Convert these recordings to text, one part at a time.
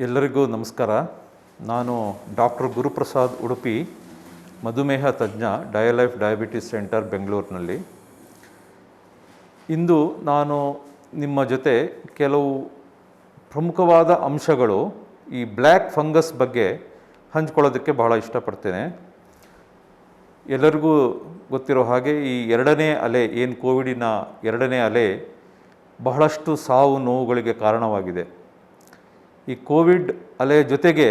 ಎಲ್ಲರಿಗೂ ನಮಸ್ಕಾರ. ನಾನು ಡಾಕ್ಟರ್ ಗುರುಪ್ರಸಾದ್ ಉಡುಪಿ, ಮಧುಮೇಹ ತಜ್ಞ, ಡಯಲೈಫ್ ಡಯಾಬಿಟಿಸ್ ಸೆಂಟರ್ ಬೆಂಗಳೂರಿನಲ್ಲಿ. ಇಂದು ನಾನು ನಿಮ್ಮ ಜೊತೆ ಕೆಲವು ಪ್ರಮುಖವಾದ ಅಂಶಗಳು ಈ ಬ್ಲ್ಯಾಕ್ ಫಂಗಸ್ ಬಗ್ಗೆ ಹಂಚ್ಕೊಳ್ಳೋದಕ್ಕೆ ಬಹಳ ಇಷ್ಟಪಡ್ತೇನೆ. ಎಲ್ಲರಿಗೂ ಗೊತ್ತಿರೋ ಹಾಗೆ ಈ ಎರಡನೇ ಅಲೆ ಏನು ಕೋವಿಡಿನ ಎರಡನೇ ಅಲೆ ಬಹಳಷ್ಟು ಸಾವು ನೋವುಗಳಿಗೆ ಕಾರಣವಾಗಿದೆ. ಈ ಕೋವಿಡ್ ಅಲೆ ಜೊತೆಗೆ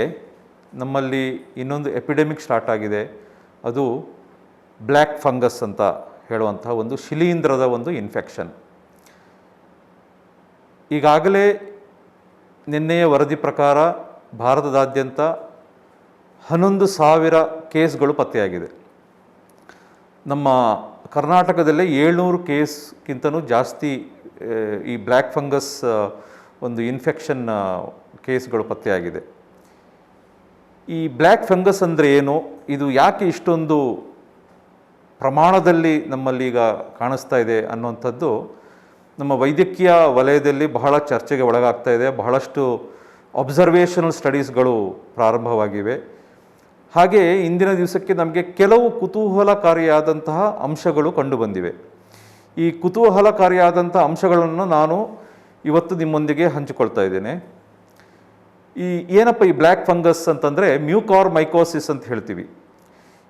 ನಮ್ಮಲ್ಲಿ ಇನ್ನೊಂದು ಎಪಿಡೆಮಿಕ್ ಸ್ಟಾರ್ಟ್ ಆಗಿದೆ. ಅದು ಬ್ಲ್ಯಾಕ್ ಫಂಗಸ್ ಅಂತ ಹೇಳುವಂಥ ಒಂದು ಶಿಲೀಂಧ್ರದ ಒಂದು ಇನ್ಫೆಕ್ಷನ್. ಈಗಾಗಲೇ ನಿನ್ನೆಯ ವರದಿ ಪ್ರಕಾರ ಭಾರತದಾದ್ಯಂತ 11,000 ಕೇಸ್ಗಳು ಪತ್ತೆಯಾಗಿದೆ. ನಮ್ಮ ಕರ್ನಾಟಕದಲ್ಲೇ 700 ಕೇಸ್ಗಿಂತನೂ ಜಾಸ್ತಿ ಈ ಬ್ಲ್ಯಾಕ್ ಫಂಗಸ್ ಒಂದು ಇನ್ಫೆಕ್ಷನ್ ಕೇಸ್ಗಳು ಪತ್ತೆಯಾಗಿದೆ. ಈ ಬ್ಲ್ಯಾಕ್ ಫಂಗಸ್ ಅಂದರೆ ಏನು, ಇದು ಯಾಕೆ ಇಷ್ಟೊಂದು ಪ್ರಮಾಣದಲ್ಲಿ ನಮ್ಮಲ್ಲಿ ಈಗ ಕಾಣಿಸ್ತಾ ಇದೆ ಅನ್ನುವಂಥದ್ದು ನಮ್ಮ ವೈದ್ಯಕೀಯ ವಲಯದಲ್ಲಿ ಬಹಳ ಚರ್ಚೆಗೆ ಒಳಗಾಗ್ತಾ ಇದೆ. ಬಹಳಷ್ಟು ಅಬ್ಸರ್ವೇಷನಲ್ ಸ್ಟಡೀಸ್ಗಳು ಪ್ರಾರಂಭವಾಗಿವೆ. ಹಾಗೆ ಇಂದಿನ ದಿವಸಕ್ಕೆ ನಮಗೆ ಕೆಲವು ಕುತೂಹಲಕಾರಿಯಾದಂತಹ ಅಂಶಗಳು ಕಂಡುಬಂದಿವೆ. ಈ ಕುತೂಹಲಕಾರಿಯಾದಂಥ ಅಂಶಗಳನ್ನು ನಾನು ಇವತ್ತು ನಿಮ್ಮೊಂದಿಗೆ ಹಂಚಿಕೊಳ್ತಾ ಇದ್ದೇನೆ. ಏನಪ್ಪ ಈ ಬ್ಲ್ಯಾಕ್ ಫಂಗಸ್ ಅಂತಂದರೆ ಮ್ಯೂಕಾರ್ಮೈಕೋಸಿಸ್ ಅಂತ ಹೇಳ್ತೀವಿ.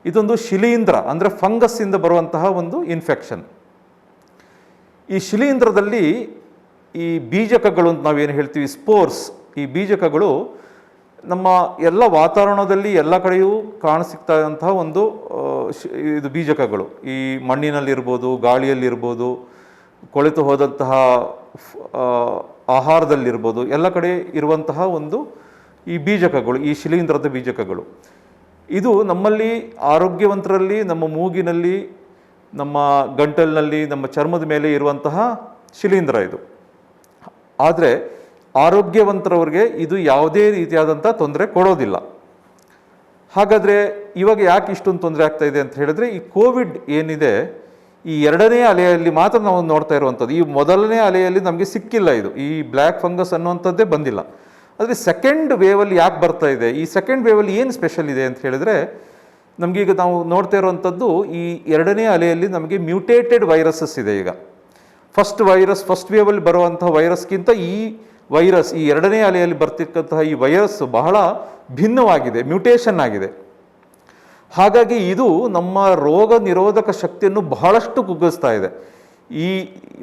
ಇದೊಂದು ಶಿಲೀಂಧ್ರ ಅಂದರೆ ಫಂಗಸ್ಸಿಂದ ಬರುವಂತಹ ಒಂದು ಇನ್ಫೆಕ್ಷನ್. ಈ ಶಿಲೀಂಧ್ರದಲ್ಲಿ ಈ ಬೀಜಕಗಳು ಅಂತ ನಾವೇನು ಹೇಳ್ತೀವಿ, ಸ್ಪೋರ್ಸ್, ಈ ಬೀಜಕಗಳು ನಮ್ಮ ಎಲ್ಲ ವಾತಾವರಣದಲ್ಲಿ ಎಲ್ಲ ಕಡೆಯೂ ಕಾಣಸಿಗ್ತಾ ಇರುವಂತಹ ಒಂದು ಇದು ಬೀಜಕಗಳು. ಈ ಮಣ್ಣಿನಲ್ಲಿರ್ಬೋದು, ಗಾಳಿಯಲ್ಲಿರ್ಬೋದು, ಕೊಳೆತು ಹೋದಂತಹ ಆಹಾರದಲ್ಲಿರ್ಬೋದು, ಎಲ್ಲ ಕಡೆ ಇರುವಂತಹ ಒಂದು ಈ ಬೀಜಕಗಳು, ಈ ಶಿಲೀಂಧ್ರದ ಬೀಜಕಗಳು. ಇದು ನಮ್ಮಲ್ಲಿ ಆರೋಗ್ಯವಂತರಲ್ಲಿ ನಮ್ಮ ಮೂಗಿನಲ್ಲಿ, ನಮ್ಮ ಗಂಟಲಿನಲ್ಲಿ, ನಮ್ಮ ಚರ್ಮದ ಮೇಲೆ ಇರುವಂತಹ ಶಿಲೀಂಧ್ರ ಇದು. ಆದರೆ ಆರೋಗ್ಯವಂತರವ್ರಿಗೆ ಇದು ಯಾವುದೇ ರೀತಿಯಾದಂಥ ತೊಂದರೆ ಕೊಡೋದಿಲ್ಲ. ಹಾಗಾದರೆ ಇವಾಗ ಯಾಕೆ ಇಷ್ಟೊಂದು ತೊಂದರೆ ಆಗ್ತಾ ಇದೆ ಅಂತ ಹೇಳಿದ್ರೆ, ಈ ಕೋವಿಡ್ ಏನಿದೆ ಈ ಎರಡನೇ ಅಲೆಯಲ್ಲಿ ಮಾತ್ರ ನಾವು ನೋಡ್ತಾ ಇರುವಂಥದ್ದು. ಈ ಮೊದಲನೇ ಅಲೆಯಲ್ಲಿ ನಮಗೆ ಸಿಕ್ಕಿಲ್ಲ, ಇದು ಈ ಬ್ಲ್ಯಾಕ್ ಫಂಗಸ್ ಅನ್ನುವಂಥದ್ದೇ ಬಂದಿಲ್ಲ. ಆದರೆ ಸೆಕೆಂಡ್ ವೇವಲ್ಲಿ ಯಾಕೆ ಬರ್ತಾ ಇದೆ, ಈ ಸೆಕೆಂಡ್ ವೇವಲ್ಲಿ ಏನು ಸ್ಪೆಷಲ್ ಇದೆ ಅಂತ ಹೇಳಿದ್ರೆ, ನಮಗೀಗ ನಾವು ನೋಡ್ತಾ ಇರುವಂಥದ್ದು ಈ ಎರಡನೇ ಅಲೆಯಲ್ಲಿ ನಮಗೆ ಮ್ಯೂಟೇಟೆಡ್ ವೈರಸಸ್ ಇದೆ. ಈಗ ಫಸ್ಟ್ ವೇವಲ್ಲಿ ಬರುವಂಥ ವೈರಸ್ಗಿಂತ ಈ ವೈರಸ್, ಈ ಎರಡನೇ ಅಲೆಯಲ್ಲಿ ಬರ್ತಿಕ್ಕಂತಹ ಈ ವೈರಸ್ ಬಹಳ ಭಿನ್ನವಾಗಿದೆ, ಮ್ಯೂಟೇಷನ್ ಆಗಿದೆ. ಹಾಗಾಗಿ ಇದು ನಮ್ಮ ರೋಗ ನಿರೋಧಕ ಶಕ್ತಿಯನ್ನು ಬಹಳಷ್ಟು ಕುಗ್ಗಿಸ್ತಾ ಇದೆ. ಈ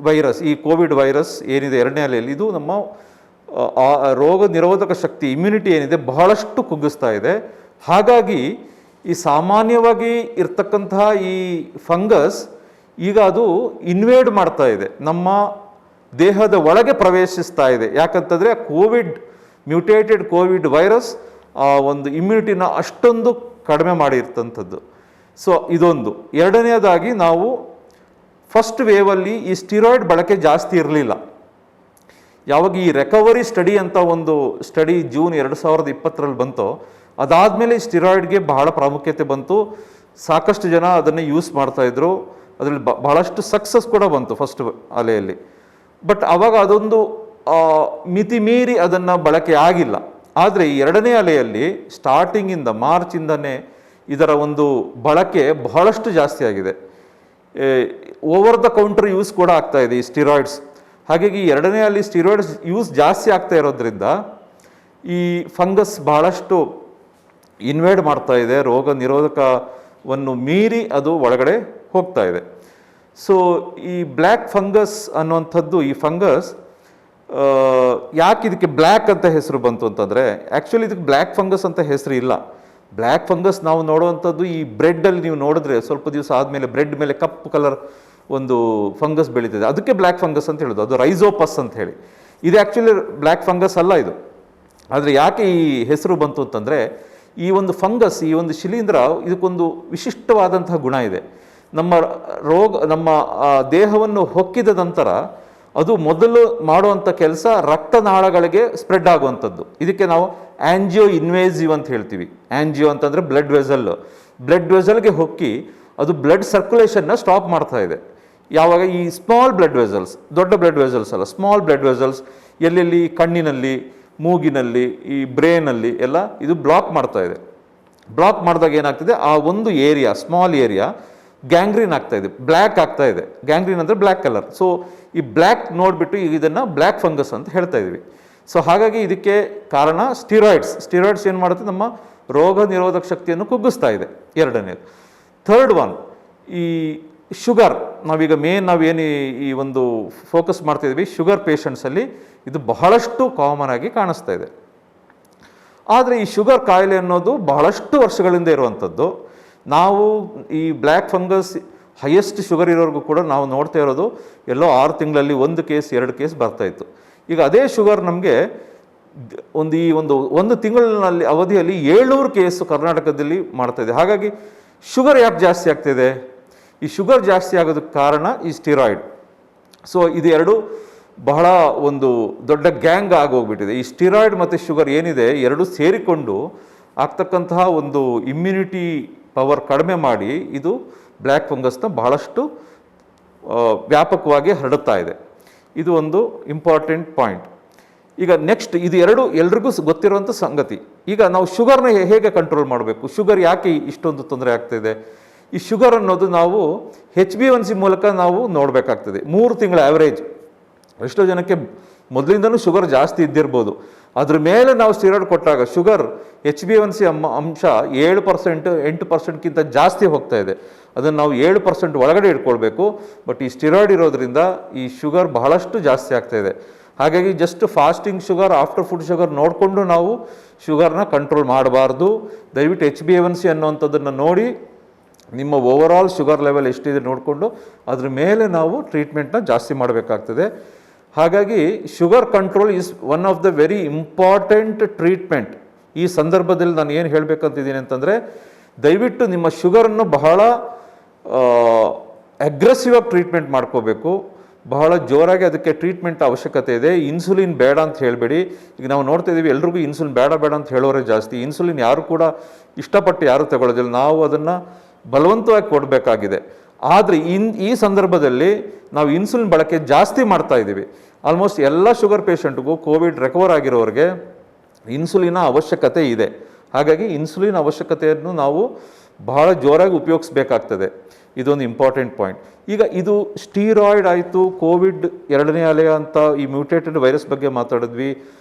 ವೈರಸ್, ಈ ಕೋವಿಡ್ ವೈರಸ್ ಏನಿದೆ ಎರಡನೇ ಅಲೆಯಲ್ಲಿ, ಇದು ನಮ್ಮ ರೋಗ ನಿರೋಧಕ ಶಕ್ತಿ, ಇಮ್ಯುನಿಟಿ ಏನಿದೆ ಬಹಳಷ್ಟು ಕುಗ್ಗಿಸ್ತಾ ಇದೆ. ಹಾಗಾಗಿ ಈ ಸಾಮಾನ್ಯವಾಗಿ ಇರ್ತಕ್ಕಂತಹ ಈ ಫಂಗಸ್ ಈಗ ಅದು ಇನ್ವೇಡ್ ಮಾಡ್ತಾ ಇದೆ, ನಮ್ಮ ದೇಹದ ಒಳಗೆ ಪ್ರವೇಶಿಸ್ತಾ ಇದೆ. ಯಾಕಂತಂದರೆ ಮ್ಯೂಟೇಟೆಡ್ ಕೋವಿಡ್ ವೈರಸ್ ಆ ಒಂದು ಇಮ್ಯುನಿಟಿನ ಅಷ್ಟೊಂದು ಕಡಿಮೆ ಮಾಡಿರ್ತಂಥದ್ದು. ಸೊ ಇದೊಂದು. ಎರಡನೇದಾಗಿ ನಾವು ಫಸ್ಟ್ ವೇವಲ್ಲಿ ಈ ಸ್ಟಿರಾಯ್ಡ್ ಬಳಕೆ ಜಾಸ್ತಿ ಇರಲಿಲ್ಲ. ಯಾವಾಗ ಈ ರಿಕವರಿ ಸ್ಟಡಿ ಅಂತ ಒಂದು ಸ್ಟಡಿ ಜೂನ್ 2020ರಲ್ಲಿ ಬಂತೋ, ಅದಾದಮೇಲೆ ಸ್ಟಿರಾಯ್ಡ್ಗೆ ಬಹಳ ಪ್ರಾಮುಖ್ಯತೆ ಬಂತು. ಸಾಕಷ್ಟು ಜನ ಅದನ್ನು ಯೂಸ್ ಮಾಡ್ತಾಯಿದ್ರು. ಅದರಲ್ಲಿ ಬಹಳಷ್ಟು ಸಕ್ಸಸ್ ಕೂಡ ಬಂತು ಫಸ್ಟ್ ಅಲೆಯಲ್ಲಿ. ಬಟ್ ಆವಾಗ ಅದೊಂದು ಮಿತಿ ಮೀರಿ ಅದನ್ನು ಬಳಕೆ ಆಗಿಲ್ಲ. ಆದರೆ ಈ ಎರಡನೇ ಅಲೆಯಲ್ಲಿ ಸ್ಟಾರ್ಟಿಂಗಿಂದ ಮಾರ್ಚಿಂದನೇ ಇದರ ಒಂದು ಬಳಕೆ ಬಹಳಷ್ಟು ಜಾಸ್ತಿ ಆಗಿದೆ. ಓವರ್ ದ ಕೌಂಟರ್ ಯೂಸ್ ಕೂಡ ಆಗ್ತಾ ಇದೆ ಈ ಸ್ಟಿರಾಯ್ಡ್ಸ್. ಹಾಗಾಗಿ ಎರಡನೇ ಅಲ್ಲಿ ಸ್ಟಿರಾಯ್ಡ್ಸ್ ಯೂಸ್ ಜಾಸ್ತಿ ಆಗ್ತಾ ಇರೋದ್ರಿಂದ ಈ ಫಂಗಸ್ ಬಹಳಷ್ಟು ಇನ್ವೇಡ್ ಮಾಡ್ತಾ ಇದೆ, ರೋಗ ನಿರೋಧಕವನ್ನು ಮೀರಿ ಅದು ಒಳಗಡೆ ಹೋಗ್ತಾ ಇದೆ. ಸೊ ಈ ಬ್ಲ್ಯಾಕ್ ಫಂಗಸ್ ಅನ್ನುವಂಥದ್ದು, ಈ ಫಂಗಸ್ ಯಾಕೆ ಇದಕ್ಕೆ ಬ್ಲ್ಯಾಕ್ ಅಂತ ಹೆಸರು ಬಂತು ಅಂತಂದರೆ, ಆ್ಯಕ್ಚುಲಿ ಇದಕ್ಕೆ ಬ್ಲ್ಯಾಕ್ ಫಂಗಸ್ ಅಂತ ಹೆಸರು ಇಲ್ಲ. ಬ್ಲ್ಯಾಕ್ ಫಂಗಸ್ ನಾವು ನೋಡುವಂಥದ್ದು ಈ ಬ್ರೆಡ್ಡಲ್ಲಿ ನೀವು ನೋಡಿದ್ರೆ ಸ್ವಲ್ಪ ದಿವಸ ಆದಮೇಲೆ ಬ್ರೆಡ್ ಮೇಲೆ ಕಪ್ಪು ಕಲರ್ ಒಂದು ಫಂಗಸ್ ಬೆಳೀತದೆ, ಅದಕ್ಕೆ ಬ್ಲ್ಯಾಕ್ ಫಂಗಸ್ ಅಂತ ಹೇಳೋದು. ಅದು ರೈಸೋಪಸ್ ಅಂತ ಹೇಳಿ. ಇದು ಆ್ಯಕ್ಚುಲಿ ಬ್ಲ್ಯಾಕ್ ಫಂಗಸ್ ಅಲ್ಲ ಇದು. ಆದರೆ ಯಾಕೆ ಈ ಹೆಸರು ಬಂತು ಅಂತಂದರೆ, ಈ ಒಂದು ಫಂಗಸ್, ಈ ಒಂದು ಶಿಲೀಂಧ್ರ, ಇದಕ್ಕೊಂದು ವಿಶಿಷ್ಟವಾದಂತಹ ಗುಣ ಇದೆ. ನಮ್ಮ ದೇಹವನ್ನು ಹೊಕ್ಕಿದ ನಂತರ ಅದು ಮೊದಲು ಮಾಡುವಂಥ ಕೆಲಸ ರಕ್ತನಾಳಗಳಿಗೆ ಸ್ಪ್ರೆಡ್ ಆಗುವಂಥದ್ದು. ಇದಕ್ಕೆ ನಾವು ಆ್ಯಂಜಿಯೋ ಇನ್ವೇಸಿವ್ ಅಂತ ಹೇಳ್ತೀವಿ. ಆ್ಯಂಜಿಯೋ ಅಂತಂದರೆ ಬ್ಲಡ್ ವೆಸಲ್ಗೆ ಹೊಕ್ಕಿ ಅದು ಬ್ಲಡ್ ಸರ್ಕ್ಯುಲೇಷನ್ನ ಸ್ಟಾಪ್ ಮಾಡ್ತಾ ಇದೆ. ಯಾವಾಗ ಈ ಸ್ಮಾಲ್ ಬ್ಲಡ್ ವೆಸಲ್ಸ್, ದೊಡ್ಡ ಬ್ಲಡ್ ವೆಸಲ್ಸ್ ಅಲ್ಲ, ಸ್ಮಾಲ್ ಬ್ಲಡ್ ವೆಸಲ್ಸ್ ಎಲ್ಲೆಲ್ಲಿ ಕಣ್ಣಿನಲ್ಲಿ ಮೂಗಿನಲ್ಲಿ, ಈ ಬ್ರೇನಲ್ಲಿ ಎಲ್ಲ ಇದು ಬ್ಲಾಕ್ ಮಾಡ್ತಾ ಇದೆ. ಬ್ಲಾಕ್ ಮಾಡಿದಾಗ ಏನಾಗ್ತಿದೆ, ಆ ಒಂದು ಏರಿಯಾ, ಸ್ಮಾಲ್ ಏರಿಯಾ ಗ್ಯಾಂಗ್ರೀನ್ ಆಗ್ತಾ ಇದೆ, ಬ್ಲ್ಯಾಕ್ ಆಗ್ತಾ ಇದೆ. ಗ್ಯಾಂಗ್ರೀನ್ ಅಂದರೆ ಬ್ಲ್ಯಾಕ್ ಕಲರ್. ಸೊ ಈ ಬ್ಲ್ಯಾಕ್ ನೋಡಿಬಿಟ್ಟು ಈಗ ಇದನ್ನು ಬ್ಲ್ಯಾಕ್ ಫಂಗಸ್ ಅಂತ ಹೇಳ್ತಾ ಇದ್ವಿ. ಸೊ ಹಾಗಾಗಿ ಇದಕ್ಕೆ ಕಾರಣ ಸ್ಟಿರಾಯ್ಡ್ಸ್ ಏನು ಮಾಡುತ್ತೆ, ನಮ್ಮ ರೋಗ ನಿರೋಧಕ ಶಕ್ತಿಯನ್ನು ಕುಗ್ಗಿಸ್ತಾ ಇದೆ. ಎರಡನೇದು. ಥರ್ಡ್ ಒನ್, ಈ ಶುಗರ್. ನಾವೀಗ ನಾವೇನು ಈ ಒಂದು ಫೋಕಸ್ ಮಾಡ್ತಿದ್ವಿ, ಶುಗರ್ ಪೇಷಂಟ್ಸಲ್ಲಿ ಇದು ಬಹಳಷ್ಟು ಕಾಮನ್ ಆಗಿ ಕಾಣಿಸ್ತಾ ಇದೆ. ಆದರೆ ಈ ಶುಗರ್ ಕಾಯಿಲೆ ಅನ್ನೋದು ಬಹಳಷ್ಟು ವರ್ಷಗಳಿಂದ ಇರುವಂಥದ್ದು. ನಾವು ಈ ಬ್ಲ್ಯಾಕ್ ಫಂಗಸ್ ಹೈಯೆಸ್ಟ್ ಶುಗರ್ ಇರೋರಿಗೂ ಕೂಡ ನಾವು ನೋಡ್ತಾ ಇರೋದು ಎಲ್ಲೋ 6 ತಿಂಗಳಲ್ಲಿ 1 ಕೇಸ್ 2 ಕೇಸ್ ಬರ್ತಾಯಿತ್ತು. ಈಗ ಅದೇ ಶುಗರ್ ನಮಗೆ ಒಂದು ತಿಂಗಳಿನಲ್ಲಿ ಅವಧಿಯಲ್ಲಿ 700 ಕೇಸು ಕರ್ನಾಟಕದಲ್ಲಿ ಮಾಡ್ತಾಯಿದೆ. ಹಾಗಾಗಿ ಶುಗರ್ ಯಾಕೆ ಜಾಸ್ತಿ ಆಗ್ತಿದೆ? ಈ ಶುಗರ್ ಜಾಸ್ತಿ ಆಗೋದಕ್ಕೆ ಕಾರಣ ಈ ಸ್ಟಿರಾಯ್ಡ್. ಸೊ ಇದು ಎರಡು ಬಹಳ ಒಂದು ದೊಡ್ಡ ಗ್ಯಾಂಗ್ ಆಗೋಗ್ಬಿಟ್ಟಿದೆ. ಈ ಸ್ಟಿರಾಯ್ಡ್ ಮತ್ತು ಶುಗರ್ ಏನಿದೆ, ಎರಡು ಸೇರಿಕೊಂಡು ಆಗ್ತಕ್ಕಂತಹ ಒಂದು ಇಮ್ಯುನಿಟಿ ಪವರ್ ಕಡಿಮೆ ಮಾಡಿ ಇದು ಬ್ಲ್ಯಾಕ್ ಫಂಗಸ್ನ ಬಹಳಷ್ಟು ವ್ಯಾಪಕವಾಗಿ ಹರಡುತ್ತಾ ಇದೆ. ಇದು ಒಂದು ಇಂಪಾರ್ಟೆಂಟ್ ಪಾಯಿಂಟ್. ಈಗ ನೆಕ್ಸ್ಟ್, ಇದು ಎಲ್ರಿಗೂ ಗೊತ್ತಿರುವಂಥ ಸಂಗತಿ. ಈಗ ನಾವು ಶುಗರ್ನ ಹೇಗೆ ಕಂಟ್ರೋಲ್ ಮಾಡಬೇಕು? ಶುಗರ್ ಯಾಕೆ ಇಷ್ಟೊಂದು ತೊಂದರೆ ಆಗ್ತಾಯಿದೆ? ಈ ಶುಗರ್ ಅನ್ನೋದು ನಾವು HbA1c ಮೂಲಕ ನಾವು ನೋಡಬೇಕಾಗ್ತದೆ. 3 ತಿಂಗಳ ಆ್ಯಾವ್ರೇಜ್. ಎಷ್ಟೋ ಜನಕ್ಕೆ ಮೊದಲಿಂದನೂ ಶುಗರ್ ಜಾಸ್ತಿ ಇದ್ದಿರ್ಬೋದು, ಅದ್ರ ಮೇಲೆ ನಾವು ಸ್ಟಿರಾಯ್ಡ್ ಕೊಟ್ಟಾಗ ಶುಗರ್ HbA1c ಅಂಶ 7%, 8%ಗಿಂತ ಜಾಸ್ತಿ ಹೋಗ್ತಾ ಇದೆ. ಅದನ್ನು ನಾವು 7% ಒಳಗಡೆ ಇಟ್ಕೊಳ್ಬೇಕು. ಬಟ್ ಈ ಸ್ಟಿರಾಯ್ಡ್ ಇರೋದ್ರಿಂದ ಈ ಶುಗರ್ ಬಹಳಷ್ಟು ಜಾಸ್ತಿ ಆಗ್ತಾ ಇದೆ. ಹಾಗಾಗಿ just fasting sugar, after food sugar ನೋಡಿಕೊಂಡು ನಾವು ಶುಗರ್ನ ಕಂಟ್ರೋಲ್ ಮಾಡಬಾರ್ದು. ದಯವಿಟ್ಟು HbA1c ಅನ್ನೋವಂಥದ್ದನ್ನು ನೋಡಿ, ನಿಮ್ಮ ಓವರಾಲ್ ಶುಗರ್ ಲೆವೆಲ್ ಎಷ್ಟಿದೆ ನೋಡಿಕೊಂಡು ಅದ್ರ ಮೇಲೆ ನಾವು ಟ್ರೀಟ್ಮೆಂಟ್ನ ಜಾಸ್ತಿ ಮಾಡಬೇಕಾಗ್ತದೆ. ಹಾಗಾಗಿ sugar control is one of the very important treatment. ಈ ಸಂದರ್ಭದಲ್ಲಿ ನಾನು ಏನು ಹೇಳಬೇಕಂತಿದ್ದೀನಿ ಅಂತಂದರೆ, ದಯವಿಟ್ಟು ನಿಮ್ಮ ಶುಗರನ್ನು ಬಹಳ ಅಗ್ರೆಸಿವ್ ಆಗಿ ಟ್ರೀಟ್ಮೆಂಟ್ ಮಾಡ್ಕೋಬೇಕು. ಬಹಳ ಜೋರಾಗಿ ಅದಕ್ಕೆ ಟ್ರೀಟ್ಮೆಂಟ್ ಅವಶ್ಯಕತೆ ಇದೆ. ಇನ್ಸುಲಿನ್ ಬೇಡ ಅಂತ ಹೇಳಬೇಡಿ. ಈಗ ನಾವು ನೋಡ್ತಾ ಇದ್ದೀವಿ, ಎಲ್ರಿಗೂ ಇನ್ಸುಲಿನ್ ಬೇಡ ಅಂತ ಹೇಳೋರೇ ಜಾಸ್ತಿ. ಇನ್ಸುಲಿನ್ ಯಾರು ಕೂಡ ಇಷ್ಟಪಟ್ಟು ಯಾರು ತಗೊಳ್ಳೋದಿಲ್ಲ. ನಾವು ಅದನ್ನು ಬಲವಂತವಾಗಿ ಕೊಡಬೇಕಾಗಿದೆ. ಆದರೆ ಈ ಸಂದರ್ಭದಲ್ಲಿ ನಾವು ಇನ್ಸುಲಿನ್ ಬಳಕೆ ಜಾಸ್ತಿ ಮಾಡ್ತಾ ಇದ್ದೀವಿ. ಆಲ್ಮೋಸ್ಟ್ ಎಲ್ಲ ಶುಗರ್ ಪೇಷಂಟ್ಗೂ, ಕೋವಿಡ್ ರಿಕವರ್ ಆಗಿರೋರಿಗೆ ಇನ್ಸುಲಿನ ಅವಶ್ಯಕತೆ ಇದೆ. ಹಾಗಾಗಿ ಇನ್ಸುಲಿನ್ ಅವಶ್ಯಕತೆಯನ್ನು ನಾವು ಬಹಳ ಜೋರಾಗಿ ಉಪಯೋಗಿಸ್ಬೇಕಾಗ್ತದೆ. ಇದೊಂದು ಇಂಪಾರ್ಟೆಂಟ್ ಪಾಯಿಂಟ್. ಈಗ ಇದು ಸ್ಟೀರಾಯ್ಡ್ ಆಯಿತು, ಕೋವಿಡ್ 2ನೇ ಅಲೆ ಅಂತ ಈ ಮ್ಯೂಟೇಟೆಡ್ ವೈರಸ್ ಬಗ್ಗೆ ಮಾತಾಡಿದ್ವಿ.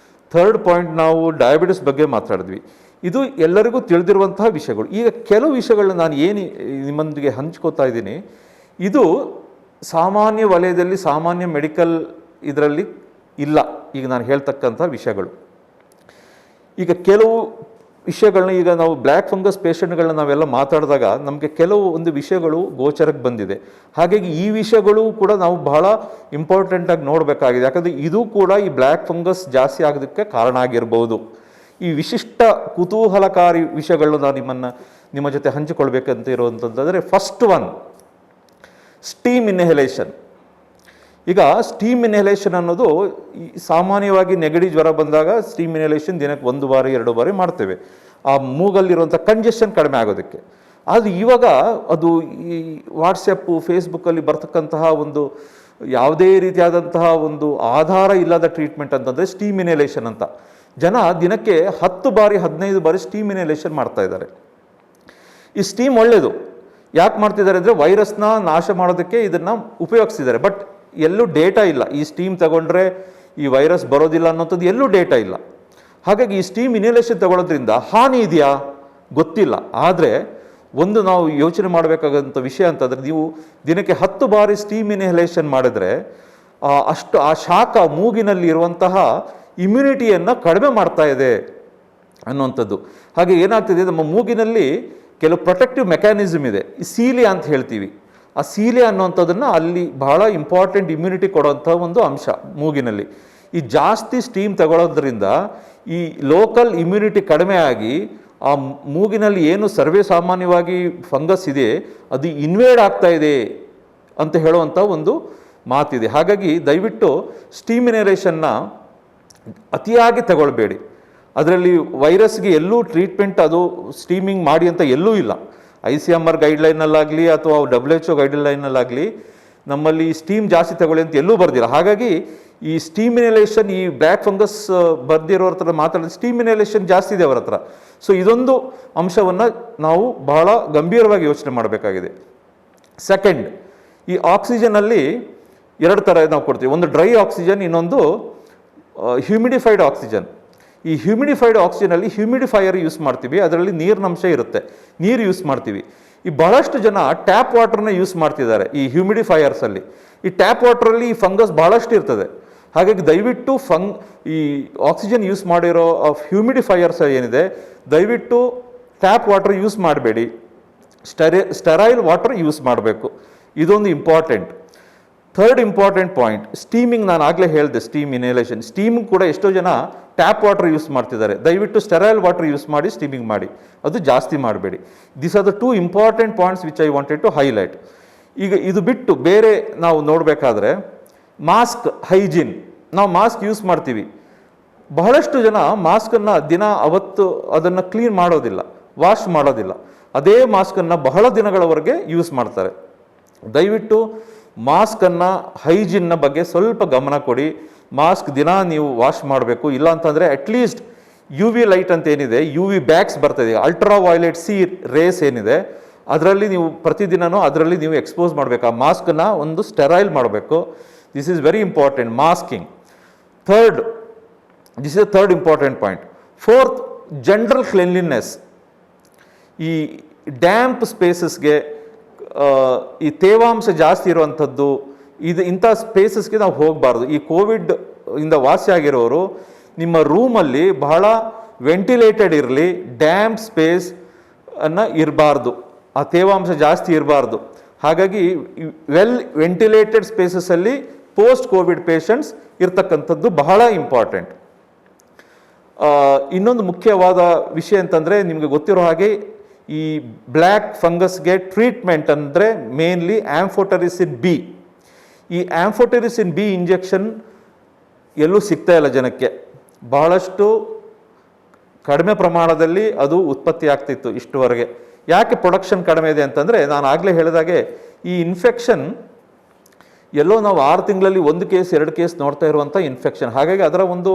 ಥರ್ಡ್ ಪಾಯಿಂಟ್, ನಾವು ಡಯಾಬಿಟಿಸ್ ಬಗ್ಗೆ ಮಾತಾಡಿದ್ವಿ. ಇದು ಎಲ್ಲರಿಗೂ ತಿಳಿದಿರುವಂತಹ ವಿಷಯಗಳು. ಈಗ ಕೆಲವು ವಿಷಯಗಳನ್ನ ನಾನು ನಿಮ್ಮೊಂದಿಗೆ ಹಂಚ್ಕೋತಾ ಇದ್ದೀನಿ. ಇದು ಸಾಮಾನ್ಯ ವಲಯದಲ್ಲಿ, ಸಾಮಾನ್ಯ ಮೆಡಿಕಲ್ ಇದರಲ್ಲಿ ಇಲ್ಲ ಈಗ ನಾನು ಹೇಳ್ತಕ್ಕಂಥ ವಿಷಯಗಳು. ಈಗ ಕೆಲವು ವಿಷಯಗಳನ್ನ, ಈಗ ನಾವು ಬ್ಲ್ಯಾಕ್ ಫಂಗಸ್ ಪೇಷಂಟ್ಗಳನ್ನ ನಾವೆಲ್ಲ ಮಾತಾಡಿದಾಗ ನಮಗೆ ಒಂದು ವಿಷಯಗಳು ಗೋಚರಕ್ಕೆ ಬಂದಿದೆ. ಹಾಗಾಗಿ ಈ ವಿಷಯಗಳು ಕೂಡ ನಾವು ಬಹಳ ಇಂಪಾರ್ಟೆಂಟಾಗಿ ನೋಡಬೇಕಾಗಿದೆ. ಯಾಕಂದರೆ ಇದು ಕೂಡ ಈ ಬ್ಲ್ಯಾಕ್ ಫಂಗಸ್ ಜಾಸ್ತಿ ಆಗೋದಕ್ಕೆ ಕಾರಣ ಆಗಿರ್ಬೋದು. ಈ ವಿಶಿಷ್ಟ ಕುತೂಹಲಕಾರಿ ವಿಷಯಗಳನ್ನು ನಾನು ನಿಮ್ಮ ಜೊತೆ ಹಂಚಿಕೊಳ್ಬೇಕಂತ ಇರುವಂಥದ್ದಾದರೆ, ಫಸ್ಟ್ ಒನ್, ಸ್ಟೀಮ್ ಇನ್ಹಲೇಷನ್. ಈಗ ಸ್ಟೀಮ್ ಇನ್ಹಲೇಷನ್ ಅನ್ನೋದು ಸಾಮಾನ್ಯವಾಗಿ ನೆಗಡಿ ಜ್ವರ ಬಂದಾಗ ಸ್ಟೀಮ್ ಇನ್ಹಲೇಷನ್ ದಿನಕ್ಕೆ 1 ಬಾರಿ 2 ಬಾರಿ ಮಾಡ್ತೇವೆ, ಆ ಮೂಗಲ್ಲಿರುವಂಥ ಕಂಜೆಷನ್ ಕಡಿಮೆ ಆಗೋದಕ್ಕೆ. ಆದರೆ ಇವಾಗ ಅದು ಈ ವಾಟ್ಸಪ್ಪು, ಫೇಸ್ಬುಕ್ಕಲ್ಲಿ ಬರ್ತಕ್ಕಂತಹ ಒಂದು ಯಾವುದೇ ರೀತಿಯಾದಂತಹ ಒಂದು ಆಧಾರ ಇಲ್ಲದ ಟ್ರೀಟ್ಮೆಂಟ್ ಅಂತಂದರೆ ಸ್ಟೀಮ್ ಇನ್ಹಲೇಷನ್ ಅಂತ. ಜನ ದಿನಕ್ಕೆ 10 ಬಾರಿ 15 ಬಾರಿ ಸ್ಟೀಮ್ ಇನ್ಹಲೇಷನ್ ಮಾಡ್ತಾ ಇದ್ದಾರೆ. ಈ ಸ್ಟೀಮ್ ಒಳ್ಳೆಯದು. ಯಾಕೆ ಮಾಡ್ತಿದ್ದಾರೆ ಅಂದರೆ ವೈರಸ್ನ ನಾಶ ಮಾಡೋದಕ್ಕೆ ಇದನ್ನು ಉಪಯೋಗಿಸ್ತಿದ್ದಾರೆ. ಬಟ್ ಎಲ್ಲೂ ಡೇಟಾ ಇಲ್ಲ, ಈ ಸ್ಟೀಮ್ ತಗೊಂಡ್ರೆ ಈ ವೈರಸ್ ಬರೋದಿಲ್ಲ ಅನ್ನೋಂಥದ್ದು ಎಲ್ಲೂ ಡೇಟಾ ಇಲ್ಲ. ಹಾಗಾಗಿ ಈ ಸ್ಟೀಮ್ ಇನ್ಹಲೇಷನ್ ತಗೊಳ್ಳೋದ್ರಿಂದ ಹಾನಿ ಇದೆಯಾ ಗೊತ್ತಿಲ್ಲ. ಆದರೆ ಒಂದು ನಾವು ಯೋಚನೆ ಮಾಡಬೇಕಾದಂಥ ವಿಷಯ ಅಂತಂದರೆ, ನೀವು ದಿನಕ್ಕೆ 10 ಬಾರಿ ಸ್ಟೀಮ್ ಇನ್ಹಲೇಷನ್ ಮಾಡಿದ್ರೆ ಆ ಶಾಖ ಮೂಗಿನಲ್ಲಿ ಇರುವಂತಹ ಇಮ್ಯುನಿಟಿಯನ್ನು ಕಡಿಮೆ ಮಾಡ್ತಾ ಇದೆ ಅನ್ನುವಂಥದ್ದು. ಹಾಗೆ ಏನಾಗ್ತಿದೆ, ನಮ್ಮ ಮೂಗಿನಲ್ಲಿ ಕೆಲವು ಪ್ರೊಟೆಕ್ಟಿವ್ ಮೆಕ್ಯಾನಿಸಮ್ ಇದೆ, ಈ ಸೀಲಿಯಾ ಅಂತ ಹೇಳ್ತೀವಿ. ಆ ಸೀಲಿಯಾ ಅನ್ನುವಂಥದ್ದನ್ನು ಅಲ್ಲಿ ಬಹಳ ಇಂಪಾರ್ಟೆಂಟ್ ಇಮ್ಯುನಿಟಿ ಕೊಡುವಂಥ ಒಂದು ಅಂಶ ಮೂಗಿನಲ್ಲಿ. ಈ ಜಾಸ್ತಿ ಸ್ಟೀಮ್ ತಗೊಳ್ಳೋದ್ರಿಂದ ಈ ಲೋಕಲ್ ಇಮ್ಯುನಿಟಿ ಕಡಿಮೆ ಆಗಿ ಆ ಮೂಗಿನಲ್ಲಿ ಏನು ಸರ್ವೇ ಸಾಮಾನ್ಯವಾಗಿ ಫಂಗಸ್ ಇದೆ ಅದು ಇನ್ವೇಡ್ ಆಗ್ತಾ ಇದೆ ಅಂತ ಹೇಳುವಂಥ ಒಂದು ಮಾತಿದೆ. ಹಾಗಾಗಿ ದಯವಿಟ್ಟು ಸ್ಟೀಮ್ ಇನ್ಹಲೇಷನ್ನ ಅತಿಯಾಗಿ ತಗೊಳ್ಬೇಡಿ. ಅದರಲ್ಲಿ ವೈರಸ್ಗೆ ಎಲ್ಲೂ ಟ್ರೀಟ್ಮೆಂಟ್ ಅದು ಸ್ಟೀಮಿಂಗ್ ಮಾಡಿ ಅಂತ ಎಲ್ಲೂ ಇಲ್ಲ. ICMR ಗೈಡ್ಲೈನಲ್ಲಾಗಲಿ ಅಥವಾ WHO ಗೈಡ್ಲೈನಲ್ಲಾಗಲಿ ನಮ್ಮಲ್ಲಿ ಸ್ಟೀಮ್ ಜಾಸ್ತಿ ತಗೊಳ್ಳಿ ಅಂತ ಎಲ್ಲೂ ಬರ್ದಿಲ್ಲ. ಹಾಗಾಗಿ ಈ ಸ್ಟೀಮ್ ಇನ್ಹಲೇಷನ್, ಈ ಬ್ಲ್ಯಾಕ್ ಫಂಗಸ್ ಬರ್ದಿರೋರ ಹತ್ರ ಮಾತಾಡಿದ್ರೆ ಸ್ಟೀಮ್ ಇನ್ಹಲೇಷನ್ ಜಾಸ್ತಿ ಇದೆ ಅವರ ಹತ್ರ. ಸೊ ಇದೊಂದು ಅಂಶವನ್ನು ನಾವು ಬಹಳ ಗಂಭೀರವಾಗಿ ಯೋಚನೆ ಮಾಡಬೇಕಾಗಿದೆ. ಸೆಕೆಂಡ್, ಈ ಆಕ್ಸಿಜನಲ್ಲಿ ಎರಡು ಥರ ನಾವು ಕೊಡ್ತೀವಿ. ಒಂದು ಡ್ರೈ ಆಕ್ಸಿಜನ್, ಇನ್ನೊಂದು ಹ್ಯೂಮಿಡಿಫೈಡ್ ಆಕ್ಸಿಜನ್. ಈ ಹ್ಯೂಮಿಡಿಫೈಡ್ ಆಕ್ಸಿಜನಲ್ಲಿ ಹ್ಯೂಮಿಡಿಫೈಯರ್ ಯೂಸ್ ಮಾಡ್ತೀವಿ, ಅದರಲ್ಲಿ ನೀರಿನಂಶ ಇರುತ್ತೆ, ನೀರು ಯೂಸ್ ಮಾಡ್ತೀವಿ. ಈ ಬಹಳಷ್ಟು ಜನ ಟ್ಯಾಪ್ ವಾಟರ್ನ ಯೂಸ್ ಮಾಡ್ತಿದ್ದಾರೆ ಈ ಹ್ಯೂಮಿಡಿಫೈಯರ್ಸಲ್ಲಿ. ಈ ಟ್ಯಾಪ್ ವಾಟರಲ್ಲಿ ಈ ಫಂಗಸ್ ಬಹಳಷ್ಟು ಇರ್ತದೆ. ಹಾಗಾಗಿ ದಯವಿಟ್ಟು ಈ ಆಕ್ಸಿಜನ್ ಯೂಸ್ ಮಾಡಿರೋ ಹ್ಯೂಮಿಡಿಫೈಯರ್ಸ್ ಏನಿದೆ, ದಯವಿಟ್ಟು ಟ್ಯಾಪ್ ವಾಟರ್ ಯೂಸ್ ಮಾಡಬೇಡಿ, ಸ್ಟೆರೈಲ್ ವಾಟರ್ ಯೂಸ್ ಮಾಡಬೇಕು. ಇದೊಂದು important. Third important point, steaming. ನಾನು ಆಗಲೇ ಹೇಳಿದೆ ಸ್ಟೀಮ್ ಇನ್ಹಲೇಷನ್. ಸ್ಟೀಮಿಂಗ್ ಕೂಡ ಎಷ್ಟೋ ಜನ ಟ್ಯಾಪ್ ವಾಟರ್ ಯೂಸ್ ಮಾಡ್ತಿದ್ದಾರೆ. ದಯವಿಟ್ಟು ಸ್ಟೆರೈಲ್ ವಾಟರ್ ಯೂಸ್ ಮಾಡಿ ಸ್ಟೀಮಿಂಗ್ ಮಾಡಿ, ಅದು ಜಾಸ್ತಿ ಮಾಡಬೇಡಿ. These are the two important points which I wanted to highlight. ಈಗ ಇದು ಬಿಟ್ಟು ಬೇರೆ ನಾವು ನೋಡಬೇಕಾದ್ರೆ ಮಾಸ್ಕ್ ಹೈಜೀನ್. ನಾವು ಮಾಸ್ಕ್ ಯೂಸ್ ಮಾಡ್ತೀವಿ, ಬಹಳಷ್ಟು ಜನ ಮಾಸ್ಕನ್ನು ಅವತ್ತು ಅದನ್ನು ಕ್ಲೀನ್ ಮಾಡೋದಿಲ್ಲ, ವಾಶ್ ಮಾಡೋದಿಲ್ಲ. ಅದೇ ಮಾಸ್ಕನ್ನು ಬಹಳ ದಿನಗಳವರೆಗೆ ಯೂಸ್ ಮಾಡ್ತಾರೆ. ದಯವಿಟ್ಟು ಮಾಸ್ಕನ್ನು ಹೈಜೀನ್ನ ಬಗ್ಗೆ ಸ್ವಲ್ಪ ಗಮನ ಕೊಡಿ. ಮಾಸ್ಕ್ ದಿನ ನೀವು ವಾಶ್ ಮಾಡಬೇಕು. ಇಲ್ಲ ಅಂತಂದರೆ ಅಟ್ಲೀಸ್ಟ್ ಯು ವಿ ಲೈಟ್ ಅಂತ ಏನಿದೆ, ಯು ವಿ ಬ್ಯಾಗ್ಸ್ ಬರ್ತದೆ, ಅಲ್ಟ್ರಾ ವೈಲೆಟ್ ಸಿ ರೇಸ್ ಏನಿದೆ, ಅದರಲ್ಲಿ ನೀವು ಪ್ರತಿದಿನವೂ ಅದರಲ್ಲಿ ನೀವು ಎಕ್ಸ್ಪೋಸ್ ಮಾಡಬೇಕು. ಆ ಮಾಸ್ಕನ್ನು ಒಂದು ಸ್ಟೆರೈಲ್ ಮಾಡಬೇಕು. This is very important, masking. This is the third important point. Fourth, general cleanliness. ಈ ಡ್ಯಾಂಪ್ ಸ್ಪೇಸಸ್ಗೆ, ಈ ತೇವಾಂಶ ಜಾಸ್ತಿ ಇರುವಂಥದ್ದು, ಇಂಥ ಸ್ಪೇಸಸ್ಗೆ ನಾವು ಹೋಗಬಾರ್ದು. ಈ ಕೋವಿಡ್ ಇಂದ ವಾಸಿ ಆಗಿರೋರು ನಿಮ್ಮ ರೂಮಲ್ಲಿ ಬಹಳ ವೆಂಟಿಲೇಟೆಡ್ ಇರಲಿ, ಡ್ಯಾಂಪ್ ಸ್ಪೇಸ್ ಅನ್ನು ಇರಬಾರ್ದು, ಆ ತೇವಾಂಶ ಜಾಸ್ತಿ ಇರಬಾರ್ದು. ಹಾಗಾಗಿ ವೆಲ್ ವೆಂಟಿಲೇಟೆಡ್ ಸ್ಪೇಸಸ್ಸಲ್ಲಿ ಪೋಸ್ಟ್ ಕೋವಿಡ್ ಪೇಷಂಟ್ಸ್ ಇರ್ತಕ್ಕಂಥದ್ದು ಬಹಳ ಇಂಪಾರ್ಟೆಂಟ್. ಇನ್ನೊಂದು ಮುಖ್ಯವಾದ ವಿಷಯ ಅಂತಂದರೆ, ನಿಮಗೆ ಗೊತ್ತಿರೋ ಹಾಗೆ ಈ ಬ್ಲ್ಯಾಕ್ ಫಂಗಸ್ಗೆ ಟ್ರೀಟ್ಮೆಂಟ್ ಅಂದರೆ ಮೇನ್ಲಿ ಆಂಫೋಟೆರಿಸಿನ್ ಬಿ. ಈ ಆಂಫೋಟೆರಿಸಿನ್ ಬಿ ಇಂಜೆಕ್ಷನ್ ಎಲ್ಲೂ ಸಿಗ್ತಾ ಇಲ್ಲ ಜನಕ್ಕೆ. ಬಹಳಷ್ಟು ಕಡಿಮೆ ಪ್ರಮಾಣದಲ್ಲಿ ಅದು ಉತ್ಪತ್ತಿ ಆಗ್ತಿತ್ತು ಇಷ್ಟುವರೆಗೆ. ಯಾಕೆ ಪ್ರೊಡಕ್ಷನ್ ಕಡಿಮೆ ಇದೆ ಅಂತಂದರೆ, ನಾನು ಆಗಲೇ ಹೇಳಿದಾಗೆ ಈ ಇನ್ಫೆಕ್ಷನ್ ಎಲ್ಲೋ ನಾವು 6 ತಿಂಗಳಲ್ಲಿ 1 ಕೇಸ್ 2 ಕೇಸ್ ನೋಡ್ತಾ ಇರುವಂಥ ಇನ್ಫೆಕ್ಷನ್. ಹಾಗಾಗಿ ಅದರ ಒಂದು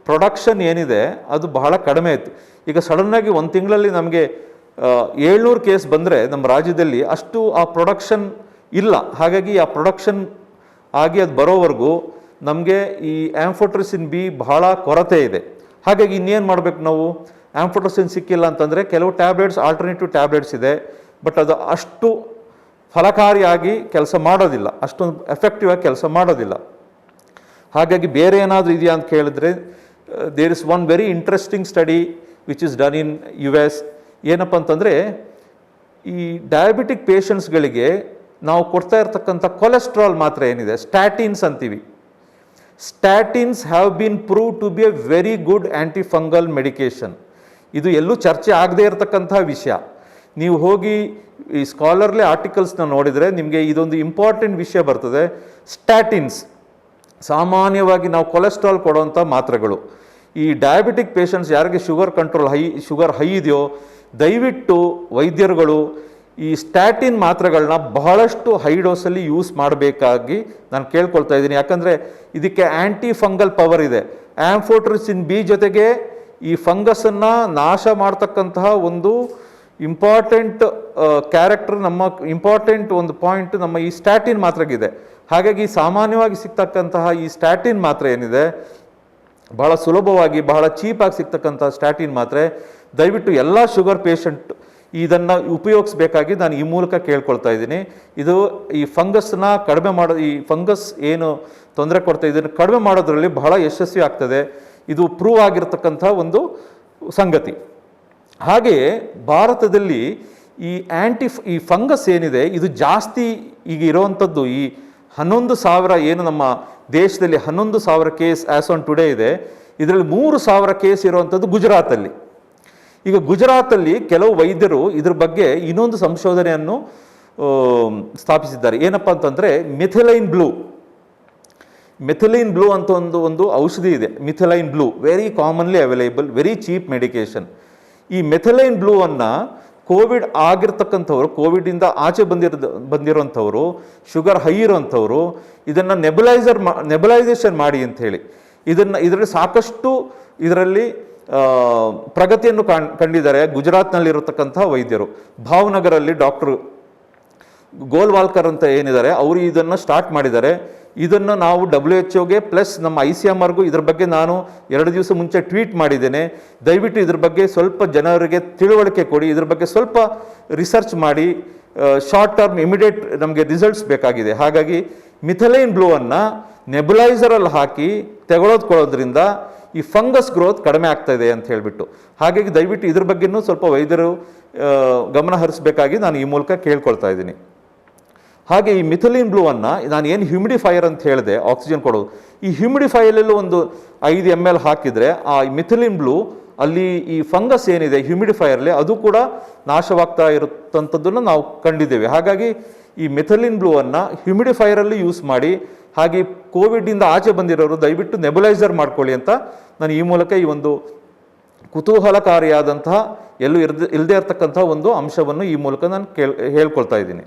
ಪ್ರೊಡಕ್ಷನ್ ಏನಿದೆ ಅದು ಬಹಳ ಕಡಿಮೆ ಇತ್ತು. ಈಗ ಸಡನ್ನಾಗಿ 1 ತಿಂಗಳಲ್ಲಿ ನಮಗೆ 700 ಕೇಸ್ ಬಂದರೆ ನಮ್ಮ ರಾಜ್ಯದಲ್ಲಿ ಅಷ್ಟು ಆ ಪ್ರೊಡಕ್ಷನ್ ಇಲ್ಲ. ಹಾಗಾಗಿ ಆ ಪ್ರೊಡಕ್ಷನ್ ಆಗಿ ಅದು ಬರೋವರೆಗೂ ನಮಗೆ ಈ ಆಂಫೋಟೆರಿಸಿನ್ ಬಿ ಬಹಳ ಕೊರತೆ ಇದೆ. ಹಾಗಾಗಿ ಇನ್ನೇನು ಮಾಡಬೇಕು ನಾವು? ಆಂಫೋಟೆರಿಸಿನ್ ಸಿಕ್ಕಿಲ್ಲ ಅಂತಂದರೆ ಕೆಲವು ಟ್ಯಾಬ್ಲೆಟ್ಸ್, ಆಲ್ಟರ್ನೇಟಿವ್ ಟ್ಯಾಬ್ಲೆಟ್ಸ್ ಇದೆ, ಬಟ್ ಅದು ಅಷ್ಟು ಫಲಕಾರಿಯಾಗಿ ಕೆಲಸ ಮಾಡೋದಿಲ್ಲ, ಅಷ್ಟೊಂದು ಎಫೆಕ್ಟಿವ್ ಆಗಿ ಕೆಲಸ ಮಾಡೋದಿಲ್ಲ. ಹಾಗಾಗಿ ಬೇರೆ ಏನಾದರೂ ಇದೆಯಾ ಅಂತ ಕೇಳಿದ್ರೆ, there is one very interesting study which is done in US. ಏನಪ್ಪ ಅಂತಂದರೆ, ಈ ಡಯಾಬಿಟಿಕ್ ಪೇಷಂಟ್ಸ್ಗಳಿಗೆ ನಾವು ಕೊಡ್ತಾ ಇರ್ತಕ್ಕಂಥ ಕೊಲೆಸ್ಟ್ರಾಲ್ ಮಾತ್ರೆ ಏನಿದೆ, ಸ್ಟ್ಯಾಟಿನ್ಸ್ ಅಂತೀವಿ. Statins have been prove to be a very good antifungal medication. ಇದು ಎಲ್ಲೂ ಚರ್ಚೆ ಆಗದೇ ಇರತಕ್ಕಂಥ ವಿಷಯ. ನೀವು ಹೋಗಿ ಈ ಸ್ಕಾಲರ್ಲಿ ಆರ್ಟಿಕಲ್ಸ್ನ ನೋಡಿದರೆ ನಿಮಗೆ ಇದೊಂದು ಇಂಪಾರ್ಟೆಂಟ್ ವಿಷಯ ಬರ್ತದೆ. ಸ್ಟ್ಯಾಟಿನ್ಸ್ ಸಾಮಾನ್ಯವಾಗಿ ನಾವು ಕೊಲೆಸ್ಟ್ರಾಲ್ ಕೊಡುವಂಥ ಮಾತ್ರೆಗಳು. ಈ ಡಯಾಬಿಟಿಕ್ ಪೇಷಂಟ್ಸ್ ಯಾರಿಗೆ ಶುಗರ್ ಹೈ ಇದೆಯೋ, ದಯವಿಟ್ಟು ವೈದ್ಯರುಗಳು ಈ ಸ್ಟ್ಯಾಟಿನ್ ಮಾತ್ರೆಗಳನ್ನ ಬಹಳಷ್ಟು ಹೈ ಡೋಸಲ್ಲಿ ಯೂಸ್ ಮಾಡಬೇಕಾಗಿ ನಾನು ಕೇಳ್ಕೊಳ್ತಾ ಇದ್ದೀನಿ. ಯಾಕಂದರೆ ಇದಕ್ಕೆ ಆ್ಯಂಟಿ ಫಂಗಲ್ ಪವರ್ ಇದೆ. ಆಂಫೋಟೆರಿಸಿನ್ ಬಿ ಜೊತೆಗೆ ಈ ಫಂಗಸನ್ನು ನಾಶ ಮಾಡ್ತಕ್ಕಂತಹ ಒಂದು ಇಂಪಾರ್ಟೆಂಟ್ ಕ್ಯಾರೆಕ್ಟರ್, ನಮ್ಮ ಇಂಪಾರ್ಟೆಂಟ್ ಒಂದು ಪಾಯಿಂಟ್ ನಮ್ಮ ಈ ಸ್ಟ್ಯಾಟಿನ್ ಮಾತ್ರೆಗಿದೆ. ಹಾಗಾಗಿ ಸಾಮಾನ್ಯವಾಗಿ ಸಿಗ್ತಕ್ಕಂತಹ ಈ ಸ್ಟ್ಯಾಟಿನ್ ಮಾತ್ರೆ ಏನಿದೆ, ಬಹಳ ಸುಲಭವಾಗಿ ಬಹಳ ಚೀಪಾಗಿ ಸಿಗ್ತಕ್ಕಂಥ ಸ್ಟ್ಯಾಟಿನ್ ಮಾತ್ರೆ, ದಯವಿಟ್ಟು ಎಲ್ಲ ಶುಗರ್ ಪೇಷಂಟ್ ಇದನ್ನು ಉಪಯೋಗಿಸ್ಬೇಕಾಗಿ ನಾನು ಈ ಮೂಲಕ ಕೇಳ್ಕೊಳ್ತಾ ಇದ್ದೀನಿ. ಇದು ಈ ಫಂಗಸ್ನ ಕಡಿಮೆ ಈ ಫಂಗಸ್ ಏನು ತೊಂದರೆ ಕೊಡ್ತಾ ಇದನ್ನು ಕಡಿಮೆ ಮಾಡೋದ್ರಲ್ಲಿ ಬಹಳ ಯಶಸ್ವಿ ಆಗ್ತದೆ. ಇದು ಪ್ರೂವ್ ಆಗಿರ್ತಕ್ಕಂಥ ಒಂದು ಸಂಗತಿ. ಹಾಗೆಯೇ ಭಾರತದಲ್ಲಿ ಈ ಫಂಗಸ್ ಏನಿದೆ ಇದು ಜಾಸ್ತಿ ಈಗ ಇರೋವಂಥದ್ದು, ಈ 11,000 ಏನು ನಮ್ಮ ದೇಶದಲ್ಲಿ 11,000 ಕೇಸ್ ಆ್ಯಸ್ ಆನ್ ಟುಡೇ ಇದೆ, ಇದರಲ್ಲಿ 3,000 ಕೇಸ್ ಇರುವಂಥದ್ದು ಗುಜರಾತಲ್ಲಿ. ಈಗ ಗುಜರಾತಲ್ಲಿ ಕೆಲವು ವೈದ್ಯರು ಇದ್ರ ಬಗ್ಗೆ ಇನ್ನೊಂದು ಸಂಶೋಧನೆಯನ್ನು ಸ್ಥಾಪಿಸಿದ್ದಾರೆ. ಏನಪ್ಪ ಅಂತಂದರೆ ಮಿಥಿಲೈನ್ ಬ್ಲೂ ಅಂತ ಒಂದು ಔಷಧಿ ಇದೆ. Methylene blue very commonly available, very cheap medication. ಈ ಮೆಥಿಲೈನ್ ಬ್ಲೂವನ್ನು ಕೋವಿಡ್ ಆಗಿರ್ತಕ್ಕಂಥವ್ರು, ಕೋವಿಡಿಂದ ಆಚೆ ಬಂದಿರೋಂಥವ್ರು, ಶುಗರ್ ಹೈ ಇರೋಂಥವ್ರು ಇದನ್ನು ನೆಬುಲೈಸೇಷನ್ ಮಾಡಿ ಅಂತ ಹೇಳಿ ಇದರಲ್ಲಿ ಸಾಕಷ್ಟು ಇದರಲ್ಲಿ ಪ್ರಗತಿಯನ್ನು ಕಂಡಿದ್ದಾರೆ ಗುಜರಾತ್ನಲ್ಲಿರತಕ್ಕಂಥ ವೈದ್ಯರು. ಭಾವನಗರಲ್ಲಿ ಡಾಕ್ಟರ್ ಗೋಲ್ವಾಲ್ಕರ್ ಅಂತ ಏನಿದ್ದಾರೆ ಅವರು ಇದನ್ನು ಸ್ಟಾರ್ಟ್ ಮಾಡಿದ್ದಾರೆ. ಇದನ್ನು ನಾವು WHO ಪ್ಲಸ್ ನಮ್ಮ ICMRಗೂ ಇದ್ರ ಬಗ್ಗೆ ನಾನು 2 ದಿವಸ ಮುಂಚೆ ಟ್ವೀಟ್ ಮಾಡಿದ್ದೇನೆ. ದಯವಿಟ್ಟು ಇದ್ರ ಬಗ್ಗೆ ಸ್ವಲ್ಪ ಜನರಿಗೆ ತಿಳುವಳಿಕೆ ಕೊಡಿ, ಇದ್ರ ಬಗ್ಗೆ ಸ್ವಲ್ಪ ರಿಸರ್ಚ್ ಮಾಡಿ. ಶಾರ್ಟ್ ಟರ್ಮ್ ಇಮಿಡಿಯೇಟ್ ನಮಗೆ ರಿಸಲ್ಟ್ಸ್ ಬೇಕಾಗಿದೆ. ಹಾಗಾಗಿ ಮಿಥಲೈನ್ ಬ್ಲೂವನ್ನು ನೆಬುಲೈಸರಲ್ಲಿ ಹಾಕಿ ತೆಗೊಳ್ಳೋದ್ರಿಂದ ಈ ಫಂಗಸ್ ಗ್ರೋತ್ ಕಡಿಮೆ ಆಗ್ತಾ ಇದೆ ಅಂತ ಹೇಳಿಬಿಟ್ಟು, ಹಾಗಾಗಿ ದಯವಿಟ್ಟು ಇದ್ರ ಬಗ್ಗೆನೂ ಸ್ವಲ್ಪ ವೈದ್ಯರು ಗಮನ ಹರಿಸಬೇಕಾಗಿ ನಾನು ಈ ಮೂಲಕ ಕೇಳ್ಕೊಳ್ತಾ ಇದ್ದೀನಿ. ಹಾಗೆ ಈ ಮಿಥಲೈನ್ ಬ್ಲೂವನ್ನು ನಾನು ಏನು ಹ್ಯೂಮಿಡಿಫೈಯರ್ ಅಂತ ಹೇಳಿದೆ, ಆಕ್ಸಿಜನ್ ಕೊಡೋದು, ಈ ಹ್ಯೂಮಿಡಿಫೈಯರಲ್ಲೂ ಒಂದು 5 ml ಹಾಕಿದರೆ ಆ ಮಿಥಲೈನ್ ಬ್ಲೂ ಅಲ್ಲಿ ಈ ಫಂಗಸ್ ಏನಿದೆ ಹ್ಯೂಮಿಡಿಫೈಯರ್ಲಿ ಅದು ಕೂಡ ನಾಶವಾಗ್ತಾ ಇರುತ್ತಂಥದ್ದನ್ನು ನಾವು ಕಂಡಿದ್ದೇವೆ. ಹಾಗಾಗಿ ಈ ಮಿಥಲೈನ್ ಬ್ಲೂವನ್ನು ಹ್ಯೂಮಿಡಿಫೈಯರಲ್ಲಿ ಯೂಸ್ ಮಾಡಿ. ಹಾಗೆ ಕೋವಿಡಿಂದ ಆಚೆ ಬಂದಿರೋರು ದಯವಿಟ್ಟು ನೆಬುಲೈಸರ್ ಮಾಡ್ಕೊಳ್ಳಿ ಅಂತ ನಾನು ಈ ಮೂಲಕ ಈ ಒಂದು ಕುತೂಹಲಕಾರಿಯಾದಂತಹ ಎಲ್ಲೂ ಇಲ್ಲದೇ ಇರತಕ್ಕಂಥ ಒಂದು ಅಂಶವನ್ನು ಈ ಮೂಲಕ ನಾನು ಹೇಳ್ಕೊಳ್ತಾ ಇದ್ದೀನಿ.